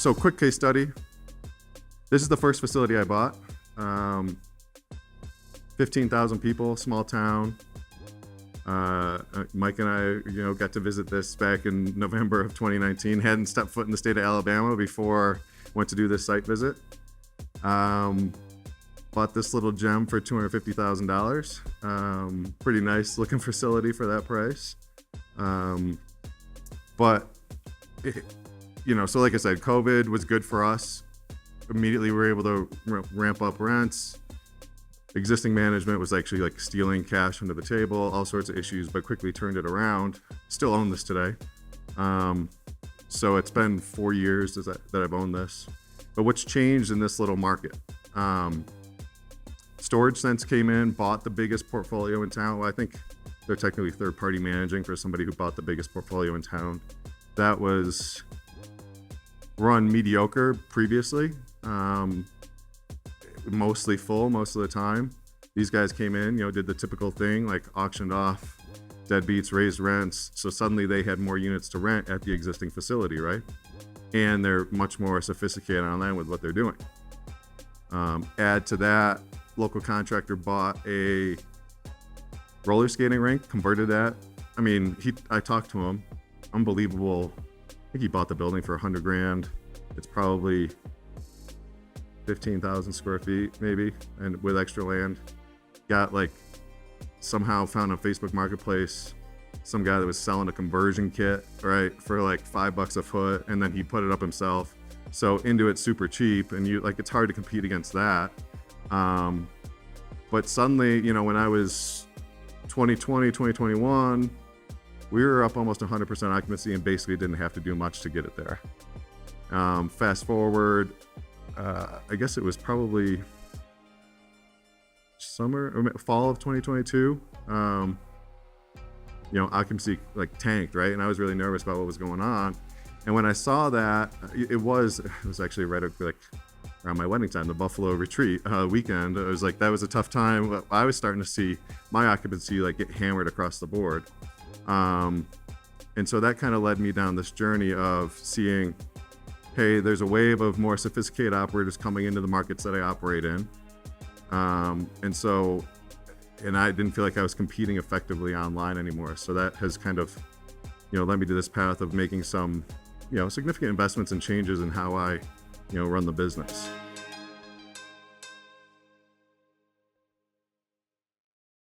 So quick case study. This is the first facility I bought. 15,000 people, small town. Mike and I, got to visit this back in November of 2019. Hadn't stepped foot in the state of Alabama before went to do this site visit. Bought this little gem for $250,000. Pretty nice looking facility for that price. So like I said, COVID was good for us. Immediately we were able to ramp up rents. Existing management was actually like stealing cash under the table, all sorts of issues, but quickly turned it around. Still own this today. So it's been 4 years that I've owned this. But what's changed in this little market? Storage Sense came in, bought the biggest portfolio in town. Well, I think they're technically third-party managing for somebody who bought the biggest portfolio in town. That was run mediocre previously. Mostly full most of the time. These guys came in, did the typical thing, like auctioned off deadbeats, raised rents. So suddenly they had more units to rent at the existing facility, right? And they're much more sophisticated online with what they're doing. Add to that, local contractor bought a roller skating rink, converted that. I talked to him, unbelievable. I think he bought the building for $100,000. It's probably 15,000 square feet maybe, and with extra land. Somehow found on Facebook Marketplace some guy that was selling a conversion kit, right, for like $5 a foot, and then he put it up himself. So into it super cheap, and it's hard to compete against that. But suddenly, when I was 2020, 2021, we were up almost 100% occupancy and basically didn't have to do much to get it there. Fast forward, I guess it was probably fall of 2022. Occupancy tanked, right? And I was really nervous about what was going on. And when I saw that, it was actually right around my wedding time, the Buffalo retreat weekend. It was that was a tough time. I was starting to see my occupancy get hammered across the board. And so that kind of led me down this journey of seeing, hey, there's a wave of more sophisticated operators coming into the markets that I operate in. And I didn't feel like I was competing effectively online anymore. So that has kind of, led me to this path of making some, significant investments and changes in how I, run the business.